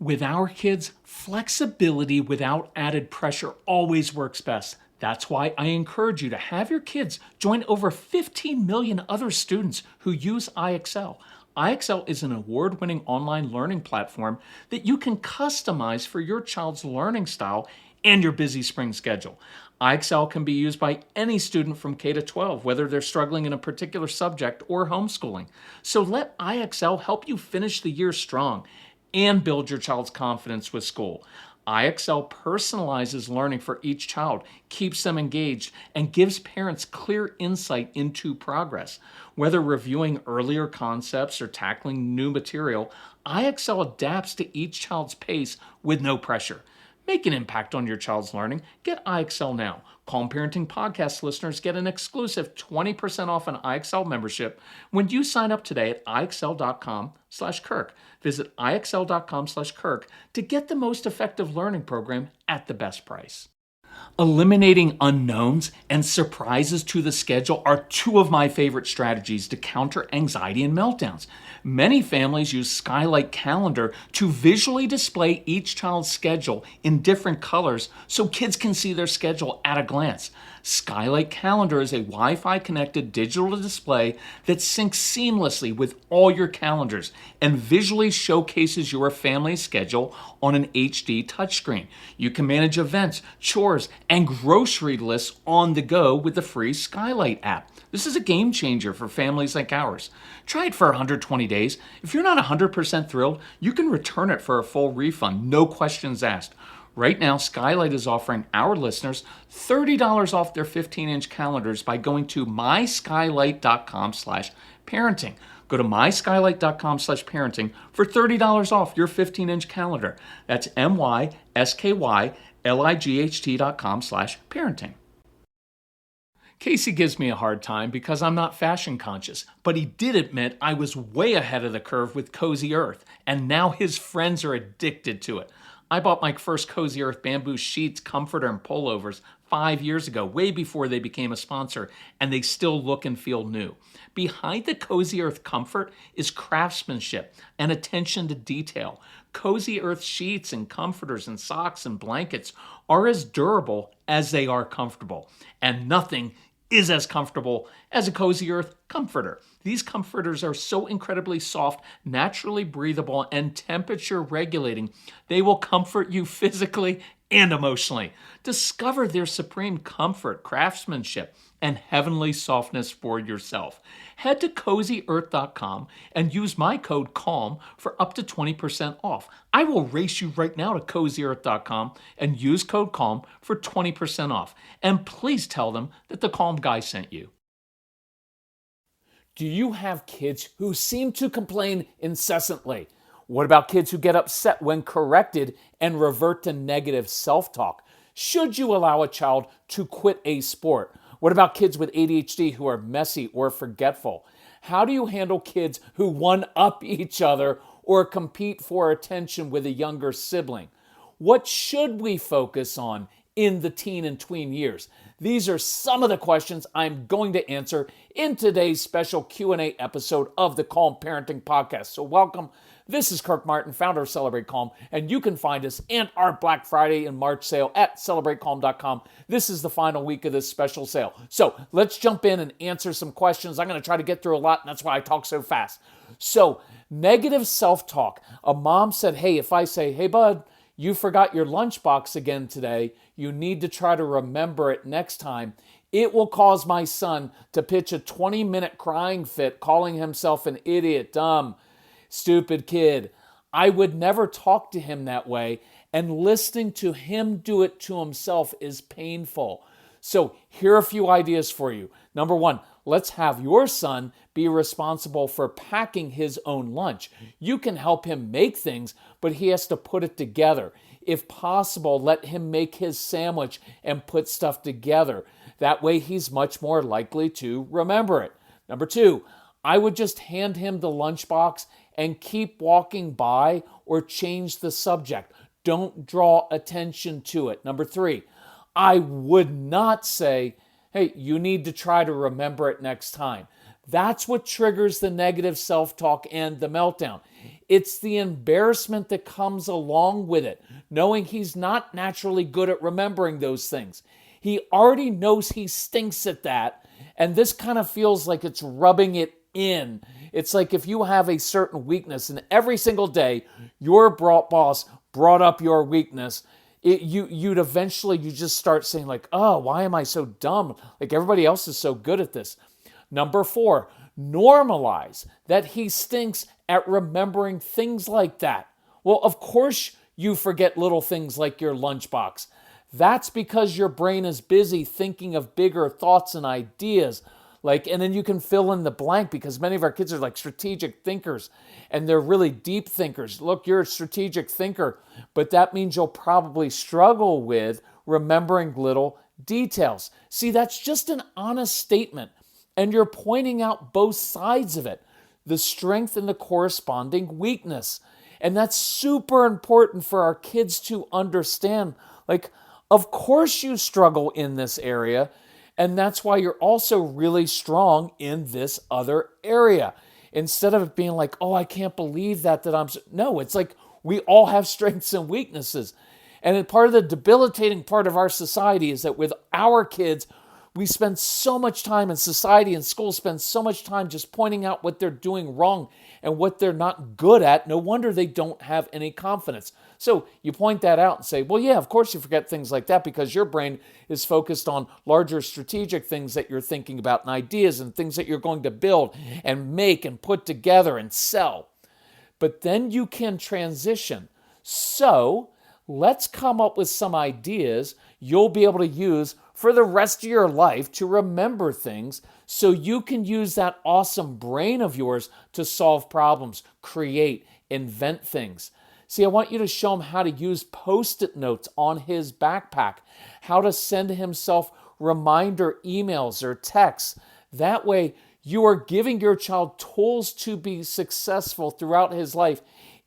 With our kids, flexibility without added pressure always works best. That's why I encourage you to have your kids join over 15 million other students who use iExcel. iExcel is an award-winning online learning platform that you can customize for your child's learning style and your busy spring schedule. iExcel can be used by any student from K to 12, whether they're struggling in a particular subject or homeschooling. So let iExcel help you finish the year strong and build your child's confidence with school. iExcel personalizes learning for each child, keeps them engaged, and gives parents clear insight into progress. Whether reviewing earlier concepts or tackling new material, iExcel adapts to each child's pace with no pressure. Make an impact on your child's learning. Get iExcel now. Calm Parenting Podcast listeners get an exclusive 20% off an iExcel membership when you sign up today at iExcel.com/Kirk. Visit iExcel.com/Kirk to get the most effective learning program at the best price. Eliminating unknowns and surprises to the schedule are two of my favorite strategies to counter anxiety and meltdowns. Many families use SKYLIGHT Calendar to visually display each child's schedule in different colors so kids can see their schedule at a glance. SKYLIGHT Calendar is a Wi-Fi connected digital display that syncs seamlessly with all your calendars and visually showcases your family's schedule on an HD touchscreen. You can manage events, chores, and grocery lists on the go with the free SKYLIGHT app. This is a game changer for families like ours. Try it for 120 days. If you're not 100% thrilled, you can return it for a full refund, no questions asked. Right now, SKYLIGHT is offering our listeners $30 off their 15-inch calendars by going to myskylight.com/parenting. Go to myskylight.com/parenting for $30 off your 15-inch calendar. That's myskylight.com/parenting. Casey gives me a hard time because I'm not fashion conscious, but he did admit I was way ahead of the curve with Cozy Earth, and now his friends are addicted to it. I bought my first Cozy Earth bamboo sheets, comforter, and pullovers 5 years ago, way before they became a sponsor, and they still look and feel new. Behind the Cozy Earth comfort is craftsmanship and attention to detail. Cozy Earth sheets and comforters and socks and blankets are as durable as they are comfortable, and nothing is as comfortable as a Cozy Earth comforter. These comforters are so incredibly soft, naturally breathable, and temperature regulating, they will comfort you physically and emotionally. Discover their supreme comfort, craftsmanship, and heavenly softness for yourself. Head to CozyEarth.com and use my code CALM for up to 20% off. I will race you right now to CozyEarth.com and use code CALM for 20% off. And please tell them that the Calm Guy sent you. Do you have kids who seem to complain incessantly? What about kids who get upset when corrected and revert to negative self-talk? Should you allow a child to quit a sport? What about kids with ADHD who are messy or forgetful? How do you handle kids who one-up each other or compete for attention with a younger sibling? What should we focus on in the teen and tween years? These are some of the questions I'm going to answer in today's special Q&A episode of the Calm Parenting Podcast. So welcome. This is Kirk Martin, founder of Celebrate Calm, and you can find us and our Black Friday and March sale at CelebrateCalm.com. This is the final week of this special sale. So let's jump in and answer some questions. I'm going to try to get through a lot, and that's why I talk so fast. So negative self-talk. A mom said, hey, if I say, hey, bud, you forgot your lunchbox again today, you need to try to remember it next time. It will cause my son to pitch a 20-minute crying fit, calling himself an idiot, dumb, stupid kid. I would never talk to him that way, and listening to him do it to himself is painful. So here are a few ideas for you. Number one, let's have your son be responsible for packing his own lunch. You can help him make things, but he has to put it together. If possible, let him make his sandwich and put stuff together. That way he's much more likely to remember it. Number two, I would just hand him the lunchbox and keep walking by or change the subject. Don't draw attention to it. Number three, I would not say, hey, you need to try to remember it next time. That's what triggers the negative self-talk and the meltdown. It's the embarrassment that comes along with it, knowing he's not naturally good at remembering those things. He already knows he stinks at that, and this kind of feels like it's rubbing it in. It's like if you have a certain weakness and every single day your boss brought up your weakness, you'd eventually just start saying like, oh, why am I so dumb? Like everybody else is so good at this. Number 4, normalize that he stinks at remembering things like that. Well, of course you forget little things like your lunchbox. That's because your brain is busy thinking of bigger thoughts and ideas. And then you can fill in the blank because many of our kids are like strategic thinkers and they're really deep thinkers. Look, you're a strategic thinker, but that means you'll probably struggle with remembering little details. See, that's just an honest statement. And you're pointing out both sides of it, the strength and the corresponding weakness. And that's super important for our kids to understand. Of course you struggle in this area, and that's why you're also really strong in this other area. Instead of it being like, oh, I can't believe that I'm... No, it's like we all have strengths and weaknesses. And part of the debilitating part of our society is that with our kids, we spend so much time in society and school spend so much time just pointing out what they're doing wrong and what they're not good at. No wonder they don't have any confidence. So you point that out and say, well, yeah, of course you forget things like that because your brain is focused on larger strategic things that you're thinking about and ideas and things that you're going to build and make and put together and sell. But then you can transition. So let's come up with some ideas you'll be able to use for the rest of your life to remember things so you can use that awesome brain of yours to solve problems, create, invent things. See, I want you to show him how to use Post-it notes on his backpack, how to send himself reminder emails or texts. That way, you are giving your child tools to be successful throughout his life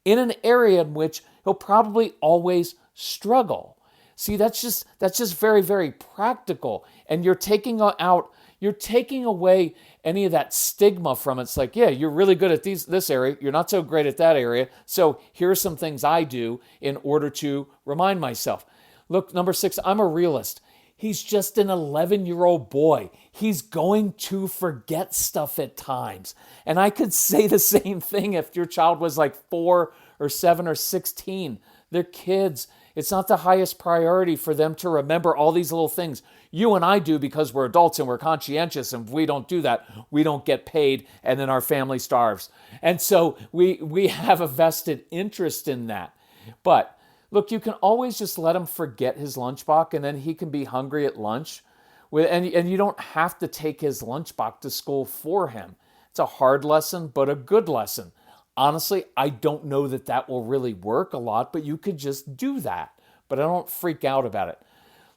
in an area in which he'll probably always struggle. See, that's just very, very practical. And you're taking away any of that stigma from it. It's like, yeah, you're really good at this area. You're not so great at that area. So here are some things I do in order to remind myself. Look, number 6, I'm a realist. He's just an 11-year-old boy. He's going to forget stuff at times. And I could say the same thing if your child was like 4 or 7 or 16. They're kids. It's not the highest priority for them to remember all these little things. You and I do because we're adults and we're conscientious, and if we don't do that, we don't get paid, and then our family starves. And so we have a vested interest in that. But look, you can always just let him forget his lunchbox, and then he can be hungry at lunch. And you don't have to take his lunchbox to school for him. It's a hard lesson, but a good lesson. Honestly, I don't know that will really work a lot, but you could just do that. But I don't freak out about it.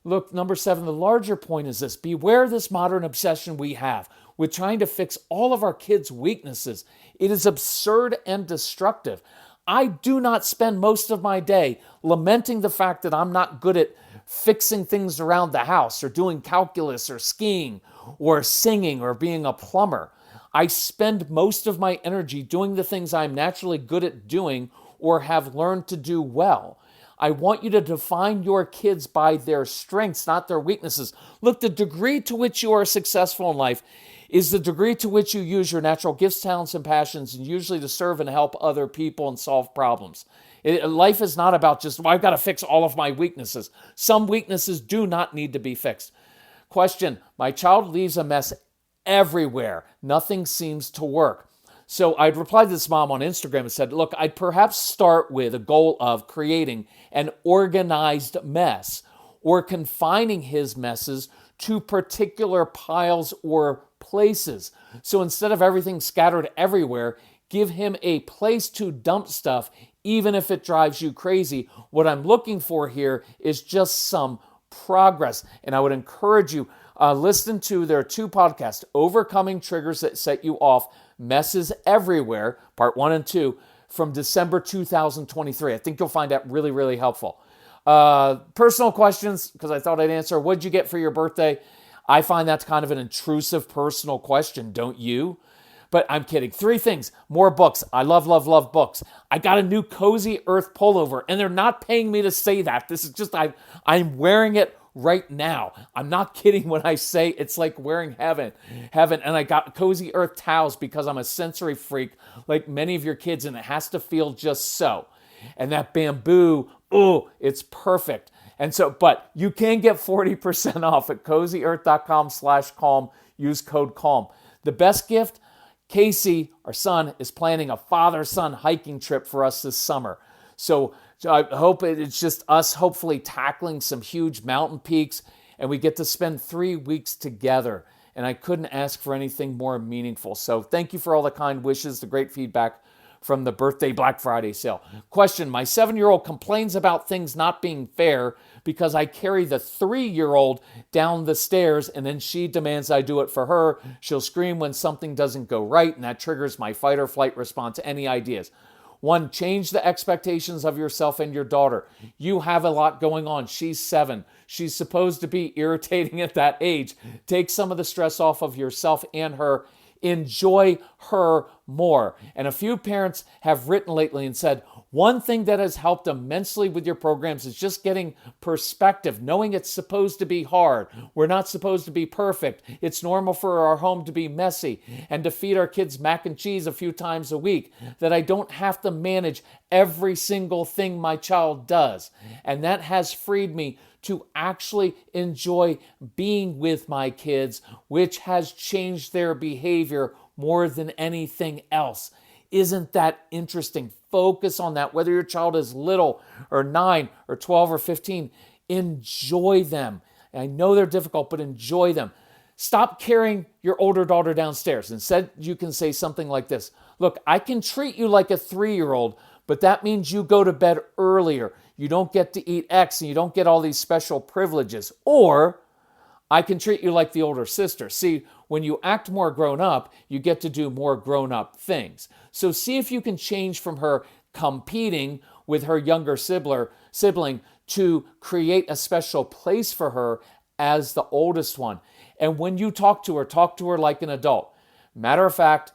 Look, number 7, the larger point is this. Beware of this modern obsession we have with trying to fix all of our kids' weaknesses. It is absurd and destructive. I do not spend most of my day lamenting the fact that I'm not good at fixing things around the house or doing calculus or skiing or singing or being a plumber. I spend most of my energy doing the things I'm naturally good at doing or have learned to do well. I want you to define your kids by their strengths, not their weaknesses. Look, the degree to which you are successful in life is the degree to which you use your natural gifts, talents, and passions, and usually to serve and help other people and solve problems. Life is not about just, well, I've got to fix all of my weaknesses. Some weaknesses do not need to be fixed. Question, my child leaves a mess everywhere. Nothing seems to work. So I'd replied to this mom on Instagram and said, look, I'd perhaps start with a goal of creating an organized mess or confining his messes to particular piles or places. So instead of everything scattered everywhere, give him a place to dump stuff, even if it drives you crazy. What I'm looking for here is just some progress. And I would encourage you, listen to their 2 podcasts, Overcoming Triggers That Set You Off, Messes Everywhere, part 1 and 2, from December 2023. I think you'll find that really, really helpful. Personal questions, because I thought I'd answer. What'd you get for your birthday? I find that's kind of an intrusive personal question, don't you? But I'm kidding. 3 things. More books. I love, love, love books. I got a new Cozy Earth pullover, and they're not paying me to say that. This is just, I'm wearing it right now. I'm not kidding when I say it's like wearing heaven. And I got Cozy Earth towels because I'm a sensory freak like many of your kids, and it has to feel just so. And that bamboo, oh, it's perfect. And so, but you can get 40% off at cozyearth.com/calm. Use code CALM. The best gift, Casey, our son, is planning a father-son hiking trip for us this summer. So I hope it's just us hopefully tackling some huge mountain peaks, and we get to spend 3 weeks together. And I couldn't ask for anything more meaningful. So thank you for all the kind wishes, the great feedback from the birthday Black Friday sale. Question, my 7-year-old complains about things not being fair because I carry the 3-year-old down the stairs and then she demands I do it for her. She'll scream when something doesn't go right, and that triggers my fight or flight response. Any ideas? 1, change the expectations of yourself and your daughter. You have a lot going on. She's 7. She's supposed to be irritating at that age. Take some of the stress off of yourself and her. Enjoy her more. And a few parents have written lately and said, one thing that has helped immensely with your programs is just getting perspective, knowing it's supposed to be hard. We're not supposed to be perfect. It's normal for our home to be messy and to feed our kids mac and cheese a few times a week, that I don't have to manage every single thing my child does. And that has freed me to actually enjoy being with my kids, which has changed their behavior more than anything else. Isn't that interesting? Focus on that. Whether your child is little or 9 or 12 or 15, enjoy them. And I know they're difficult, but enjoy them. Stop carrying your older daughter downstairs. Instead, you can say something like this. Look, I can treat you like a 3-year-old, but that means you go to bed earlier. You don't get to eat X and you don't get all these special privileges. Or I can treat you like the older sister. See, when you act more grown up, you get to do more grown up things. So see if you can change from her competing with her younger sibling to create a special place for her as the oldest one. And when you talk to her like an adult. Matter of fact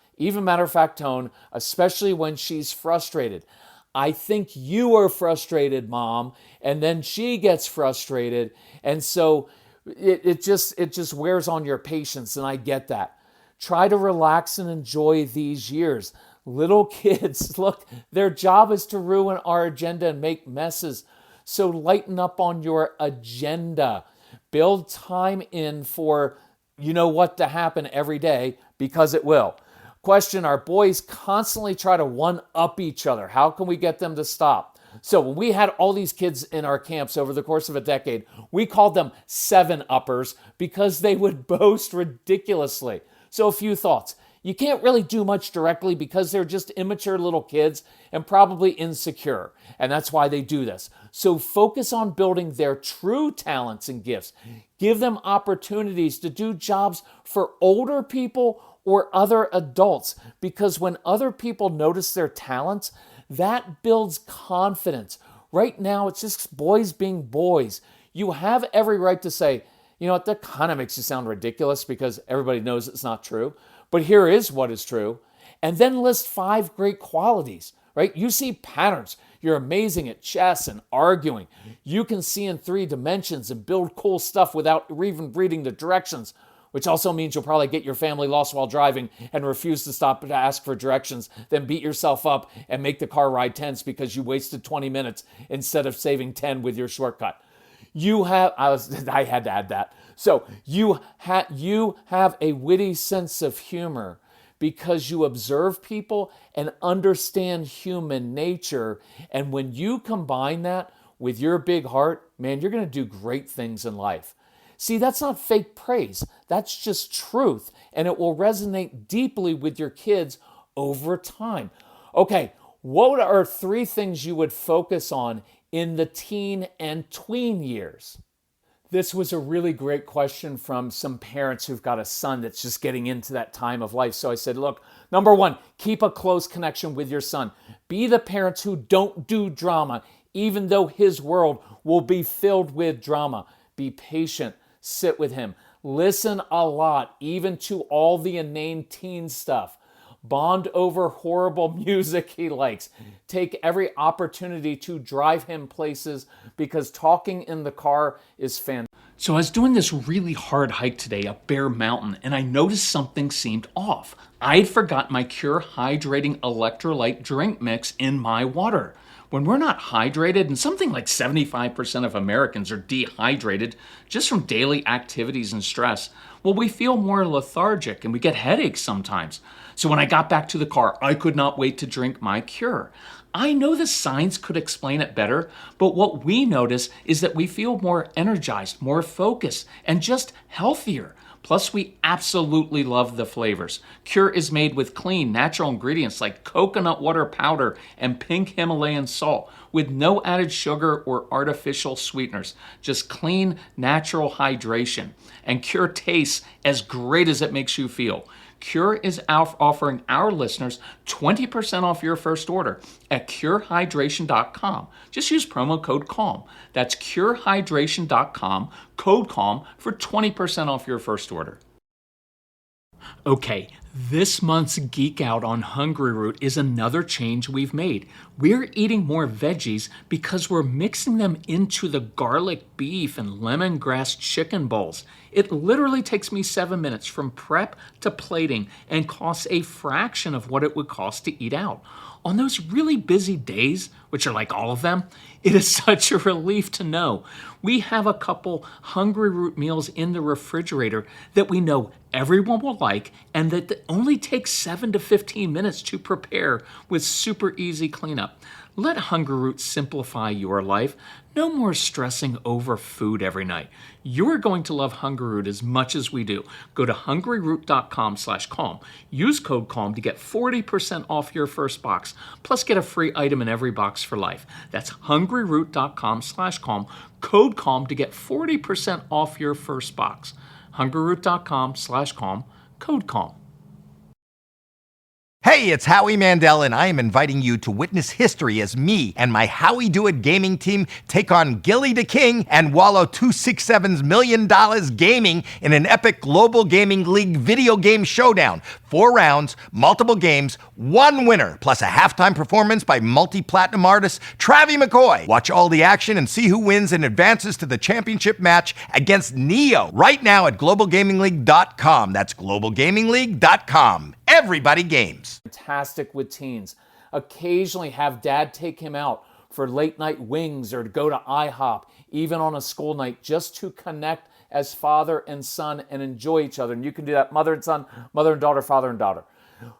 tone, especially when she's frustrated. I think you are frustrated, Mom, and then she gets frustrated, and so it just wears on your patience, and I get that. Try to relax and enjoy these years. Little kids, look, their job is to ruin our agenda and make messes. So lighten up on your agenda. Build time in for you know what to happen every day, because it will. Question, our boys constantly try to one-up each other. How can we get them to stop? So when we had all these kids in our camps over the course of a decade, we called them 7-uppers because they would boast ridiculously. So a few thoughts. You can't really do much directly because they're just immature little kids and probably insecure. And that's why they do this. So focus on building their true talents and gifts. Give them opportunities to do jobs for older people or other adults, because when other people notice their talents, that builds confidence. Right now, it's just boys being boys. You have every right to say, you know what, that kind of makes you sound ridiculous because everybody knows it's not true. But here is what is true. And then list 5 great qualities, right? You see patterns. You're amazing at chess and arguing. You can see in 3 dimensions and build cool stuff without even reading the directions, which also means you'll probably get your family lost while driving and refuse to stop to ask for directions, then beat yourself up and make the car ride tense because you wasted 20 minutes instead of saving 10 with your shortcut. I had to add that. So you have a witty sense of humor because you observe people and understand human nature. And when you combine that with your big heart, man, you're going to do great things in life. See, that's not fake praise. That's just truth. And it will resonate deeply with your kids over time. Okay, what are 3 things you would focus on in the teen and tween years? This was a really great question from some parents who've got a son that's just getting into that time of life. So I said, look, number 1, keep a close connection with your son. Be the parents who don't do drama, even though his world will be filled with drama. Be patient. Sit with him. Listen a lot, even to all the inane teen stuff. bond over horrible music he likes, take every opportunity to drive him places because talking in the car is fantastic. So I was doing this really hard hike today up Bear Mountain, and I noticed something seemed off. I'd forgot my Cure Hydrating Electrolyte drink mix in my water. When we're not hydrated, and something like 75% of Americans are dehydrated just from daily activities and stress, well, we feel more lethargic and we get headaches sometimes. So when I got back to the car, I could not wait to drink my Cure. I know the science could explain it better, but what we notice is that we feel more energized, more focused, and just healthier. Plus, we absolutely love the flavors. Cure is made with clean, natural ingredients like coconut water powder and pink Himalayan salt, with no added sugar or artificial sweeteners. Just clean, natural hydration. And Cure tastes as great as it makes you feel. Cure is offering our listeners 20% off your first order at curehydration.com. Just use promo code CALM. That's curehydration.com, code CALM for 20% off your first order. Okay, this month's Geek Out on HUNGRYROOT is another change we've made. We're eating more veggies because we're mixing them into the garlic beef and lemongrass chicken bowls. It literally takes me 7 minutes from prep to plating and costs a fraction of what it would cost to eat out. On those really busy days, which are like all of them, it is such a relief to know we have a couple HUNGRYROOT meals in the refrigerator that we know everyone will like and that only takes 7 to 15 minutes to prepare with super easy cleanup. Let HUNGRYROOT simplify your life. No more stressing over food every night. You're going to love HUNGRYROOT as much as we do. Go to hungryroot.com/calm. Use code CALM to get 40% off your first box, plus get a free item in every box for life. That's hungryroot.com/calm. Code CALM to get 40% off your first box. hungryroot.com/calm. Code CALM. Hey, it's Howie Mandel, and I am inviting you to witness history as me and my Howie Do It gaming team take on Gilly the King and Wallow 267's $1 million gaming in an epic global gaming league video game showdown. 4 rounds, multiple games, 1 winner, plus a halftime performance by multi-platinum artist Travie McCoy. Watch all the action and see who wins and advances to the championship match against Neo right now at globalgamingleague.com. That's globalgamingleague.com. Everybody games. Fantastic with teens. Occasionally have dad take him out for late night wings or to go to IHOP, even on a school night, just to connect as father and son and enjoy each other. And you can do that mother and son, mother and daughter, father and daughter.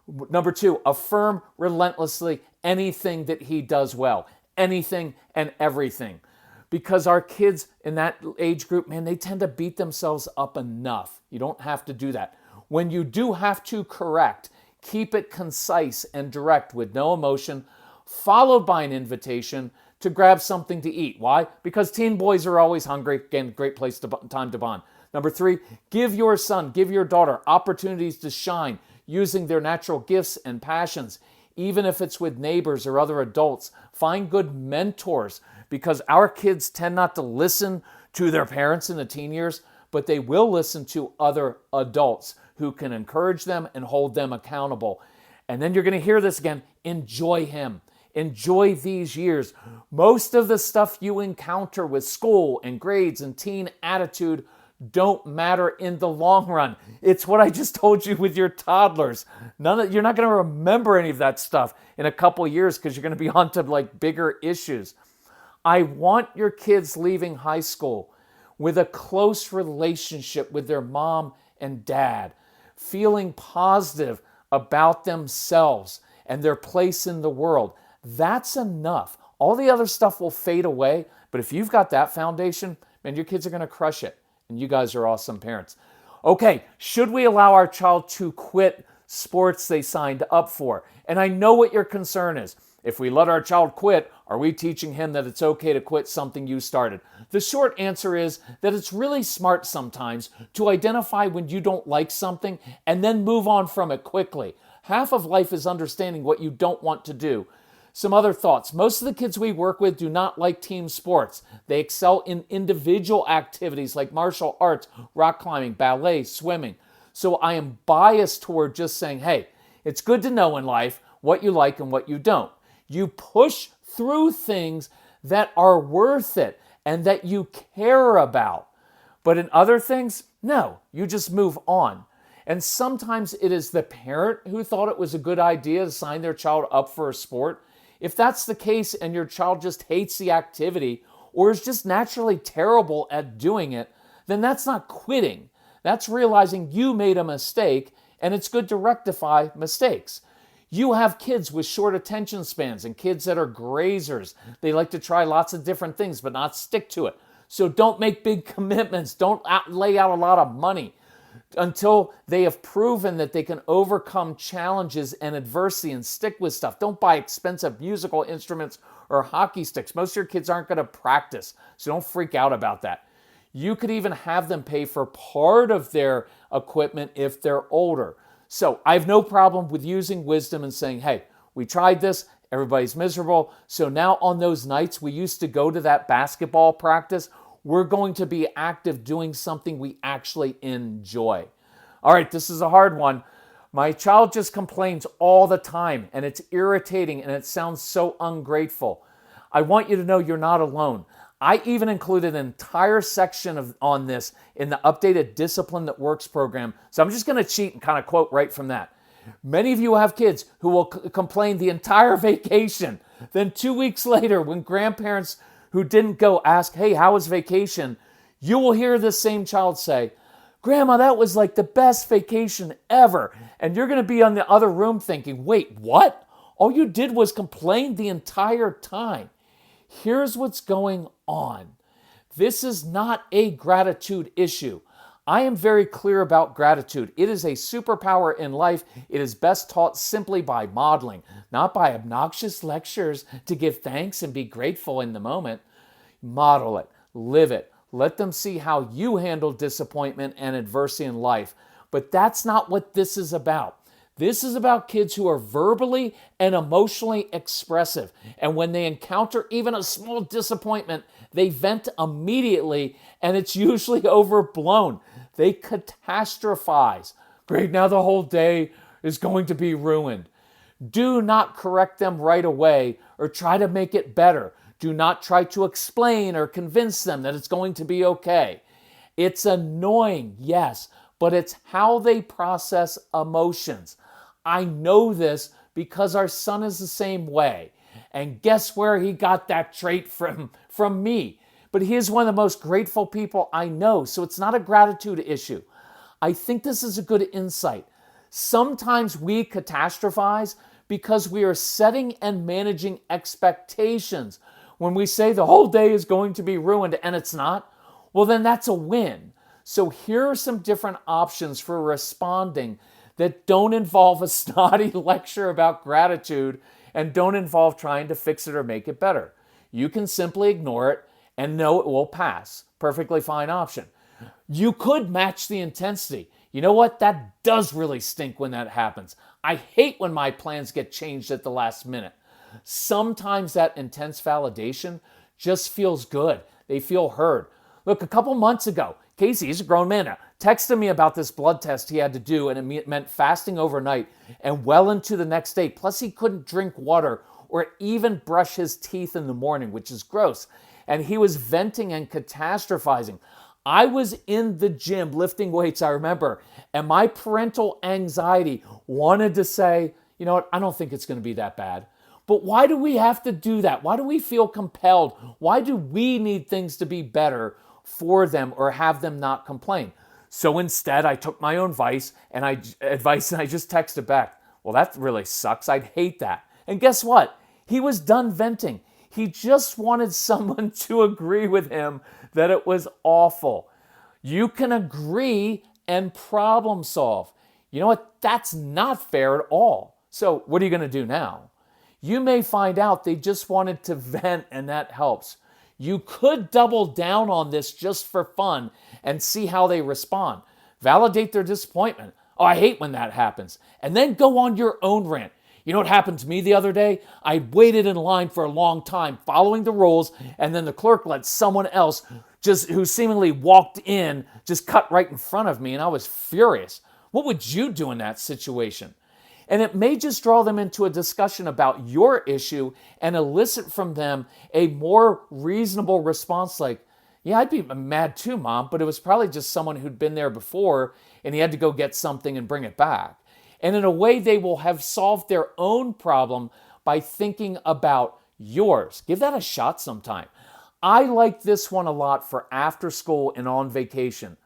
Number 2, affirm relentlessly anything that he does well, anything and everything. Because our kids in that age group, man, they tend to beat themselves up enough. You don't have to do that. When you do have to correct, keep it concise and direct with no emotion, followed by an invitation to grab something to eat. Why? Because teen boys are always hungry. Again, great time to bond. Number 3, give your son, give your daughter opportunities to shine using their natural gifts and passions, even if it's with neighbors or other adults. Find good mentors, because our kids tend not to listen to their parents in the teen years, but they will listen to other adults who can encourage them and hold them accountable. And then you're going to hear this again, enjoy him. Enjoy these years. Most of the stuff you encounter with school and grades and teen attitude don't matter in the long run. It's what I just told you with your toddlers. You're not going to remember any of that stuff in a couple years because you're going to be on to like bigger issues. I want your kids leaving high school with a close relationship with their mom and dad, feeling positive about themselves and their place in the world. That's enough. All the other stuff will fade away, but if you've got that foundation, man, your kids are going to crush it. And you guys are awesome parents. Okay, should we allow our child to quit sports they signed up for? And I know what your concern is. If we let our child quit, are we teaching him that it's okay to quit something you started? The short answer is that it's really smart sometimes to identify when you don't like something and then move on from it quickly. Half of life is understanding what you don't want to do. Some other thoughts. Most of the kids we work with do not like team sports. They excel in individual activities like martial arts, rock climbing, ballet, swimming. So I am biased toward just saying, hey, It's good to know in life what you like and what you don't. You push through things that are worth it and that you care about. But in other things, no, you just move on. And sometimes it is the parent who thought it was a good idea to sign their child up for a sport. If that's the case and your child just hates the activity or is just naturally terrible at doing it, then that's not quitting. That's realizing you made a mistake, and it's good to rectify mistakes. You have kids with short attention spans and kids that are grazers. They like to try lots of different things but not stick to it. So don't make big commitments. Don't lay out a lot of money until they have proven that they can overcome challenges and adversity and stick with stuff. Don't buy expensive musical instruments or hockey sticks. Most of your kids aren't going to practice, so don't freak out about that. You could even have them pay for part of their equipment if they're older. So I have no problem with using wisdom and saying, hey, we tried this, everybody's miserable. So now on those nights we used to go to that basketball practice, we're going to be active doing something we actually enjoy. All right, this is a hard one. My child just complains all the time, and it's irritating, and it sounds so ungrateful. I want you to know you're not alone. I even included an entire section on this in the updated Discipline That Works program. So I'm just going to cheat and kind of quote right from that. Many of you have kids who will complain the entire vacation. Then 2 weeks later, when grandparents who didn't go ask, hey, how was vacation? You will hear this same child say, Grandma, that was like the best vacation ever. And you're going to be on the other room thinking, wait, what? All you did was complain the entire time. Here's what's going on. This is not a gratitude issue. I am very clear about gratitude. It is a superpower in life. It is best taught simply by modeling, not by obnoxious lectures to give thanks and be grateful in the moment. Model it, live it. Let them see how you handle disappointment and adversity in life. But that's not what this is about. This is about kids who are verbally and emotionally expressive. And when they encounter even a small disappointment, they vent immediately, and it's usually overblown. They catastrophize. Great, now the whole day is going to be ruined. Do not correct them right away or try to make it better. Do not try to explain or convince them that it's going to be okay. It's annoying, yes, but it's how they process emotions. I know this because our son is the same way. And guess where he got that trait from me? But he is one of the most grateful people I know, so it's not a gratitude issue. I think this is a good insight. Sometimes we catastrophize because we are setting and managing expectations. When we say the whole day is going to be ruined and it's not, well, then that's a win. So here are some different options for responding that don't involve a snotty lecture about gratitude and don't involve trying to fix it or make it better. You can simply ignore it and know it will pass. Perfectly fine option. You could match the intensity. You know what? That does really stink when that happens. I hate when my plans get changed at the last minute. Sometimes that intense validation just feels good. They feel heard. Look, a couple months ago, Casey, he's a grown man now, texted me about this blood test he had to do, and it meant fasting overnight and well into the next day. Plus, he couldn't drink water or even brush his teeth in the morning, which is gross. And he was venting and catastrophizing. I was in the gym lifting weights, I remember, and my parental anxiety wanted to say, you know what, I don't think it's going to be that bad. But why do we have to do that? Why do we feel compelled? Why do we need things to be better for them or have them not complain? So instead, I took my own advice and I just texted back, well, that really sucks. I'd hate that. And guess what? He was done venting. He just wanted someone to agree with him that it was awful. You can agree and problem solve. You know what? That's not fair at all. So what are you going to do now? You may find out they just wanted to vent and that helps. You could double down on this just for fun and see how they respond. Validate their disappointment. Oh, I hate when that happens. And then go on your own rant. You know what happened to me the other day? I waited in line for a long time following the rules, and then the clerk let someone else who seemingly walked in just cut right in front of me, and I was furious. What would you do in that situation? And it may just draw them into a discussion about your issue and elicit from them a more reasonable response like, yeah, I'd be mad too, Mom, but it was probably just someone who'd been there before and he had to go get something and bring it back. And in a way, they will have solved their own problem by thinking about yours. Give that a shot sometime. I like this one a lot for after school and on vacation.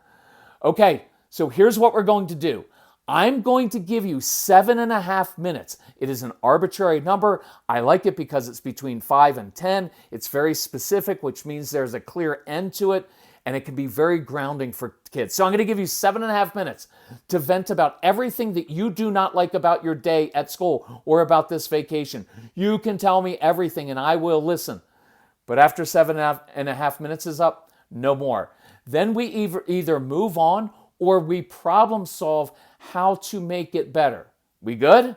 Okay, so here's what we're going to do. I'm going to give you 7.5 minutes. It is an arbitrary number. I like it because it's between 5 and 10. It's very specific, which means there's a clear end to it, and it can be very grounding for kids. So I'm going to give you 7.5 minutes to vent about everything that you do not like about your day at school or about this vacation. You can tell me everything, and I will listen. But after 7.5 minutes is up, no more. Then we either move on or we problem solve how to make it better. We good?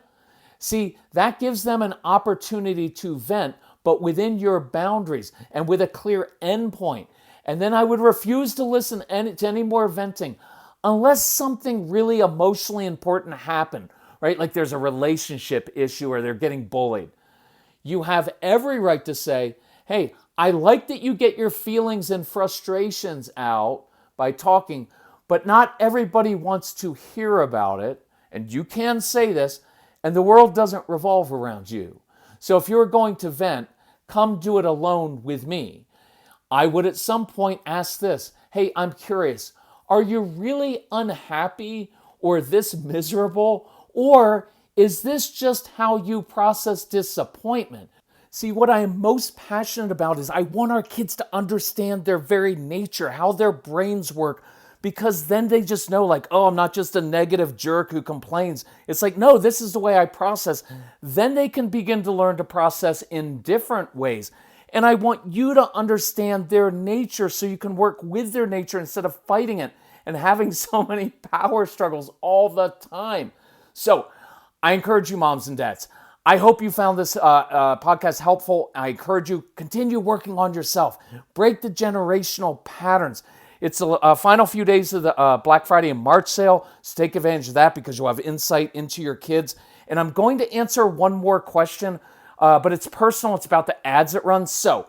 See, that gives them an opportunity to vent, but within your boundaries and with a clear end point. And then I would refuse to listen to any more venting unless something really emotionally important happened, right? Like there's a relationship issue or they're getting bullied. You have every right to say, hey, I like that you get your feelings and frustrations out by talking, but not everybody wants to hear about it. And you can say this, and the world doesn't revolve around you. So if you're going to vent, come do it alone with me. I would at some point ask this, hey, I'm curious, are you really unhappy or this miserable? Or is this just how you process disappointment? See, what I am most passionate about is I want our kids to understand their very nature, how their brains work, because then they just know like, oh, I'm not just a negative jerk who complains. It's like, no, this is the way I process. Then they can begin to learn to process in different ways. And I want you to understand their nature so you can work with their nature instead of fighting it and having so many power struggles all the time. So I encourage you, moms and dads. I hope you found this podcast helpful. I encourage you, continue working on yourself. Break the generational patterns. It's the final few days of the Black Friday and March sale, so take advantage of that because you'll have insight into your kids. And I'm going to answer one more question, but it's personal. It's about the ads that run. So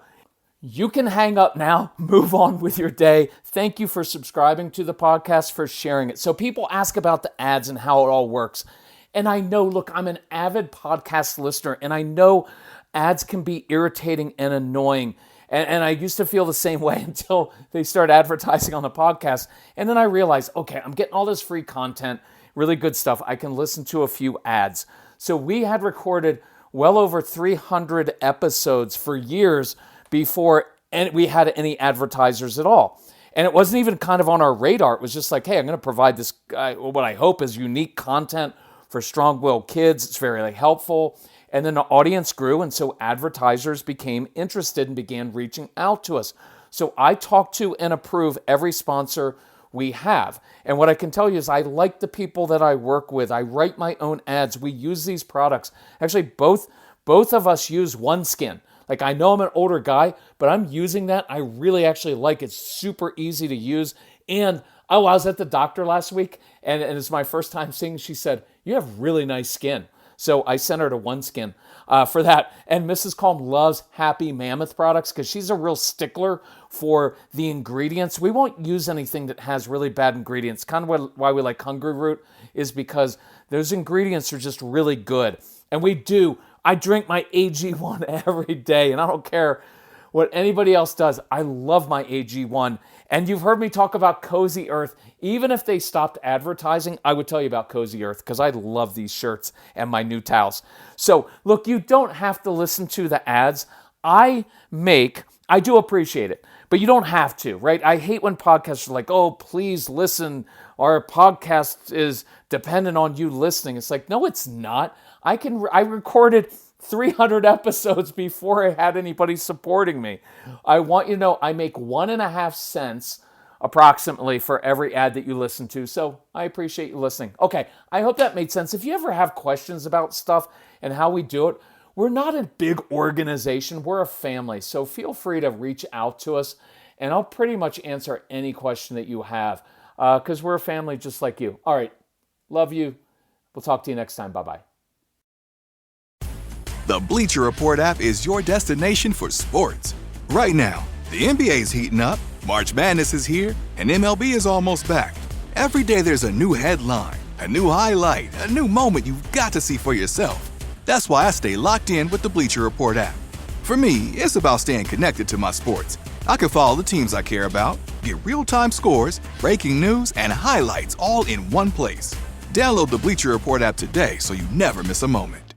you can hang up now, move on with your day. Thank you for subscribing to the podcast, for sharing it. So people ask about the ads and how it all works. And I know, look, I'm an avid podcast listener, and I know ads can be irritating and annoying. And I used to feel the same way until they started advertising on the podcast. And then I realized, okay, I'm getting all this free content, really good stuff. I can listen to a few ads. So we had recorded well over 300 episodes for years before we had any advertisers at all. And it wasn't even kind of on our radar. It was just like, hey, I'm going to provide this, what I hope is unique content for strong-willed kids. It's very helpful. And then the audience grew, and so advertisers became interested and began reaching out to us. So I talk to and approve every sponsor we have. And what I can tell you is I like the people that I work with. I write my own ads. We use these products. Actually, both of us use OneSkin. Like, I know I'm an older guy, but I'm using that. I really actually like it. It's super easy to use. And I was at the doctor last week, and it's my first time seeing, she said, you have really nice skin. So I sent her to OneSkin for that. And Mrs. Calm loves Happy Mammoth products because she's a real stickler for the ingredients. We won't use anything that has really bad ingredients. Kind of why we like HUNGRYROOT is because those ingredients are just really good. And I drink my AG1 every day, and I don't care what anybody else does. I love my AG1. And you've heard me talk about Cozy Earth. Even if they stopped advertising, I would tell you about Cozy Earth because I love these shirts and my new towels. So look, you don't have to listen to the ads I do appreciate it, but you don't have to, right? I hate when podcasts are like, oh, please listen. Our podcast is dependent on you listening. It's like, no, it's not. I recorded 300 episodes before I had anybody supporting me. I want you to know I make 1.5 cents approximately for every ad that you listen to. So I appreciate you listening. Okay, I hope that made sense. If you ever have questions about stuff and how we do it, we're not a big organization. We're a family. So feel free to reach out to us and I'll pretty much answer any question that you have because we're a family just like you. All right, love you. We'll talk to you next time. Bye-bye. The Bleacher Report app is your destination for sports. Right now, the NBA is heating up, March Madness is here, and MLB is almost back. Every day there's a new headline, a new highlight, a new moment you've got to see for yourself. That's why I stay locked in with the Bleacher Report app. For me, it's about staying connected to my sports. I can follow the teams I care about, get real-time scores, breaking news, and highlights all in one place. Download the Bleacher Report app today so you never miss a moment.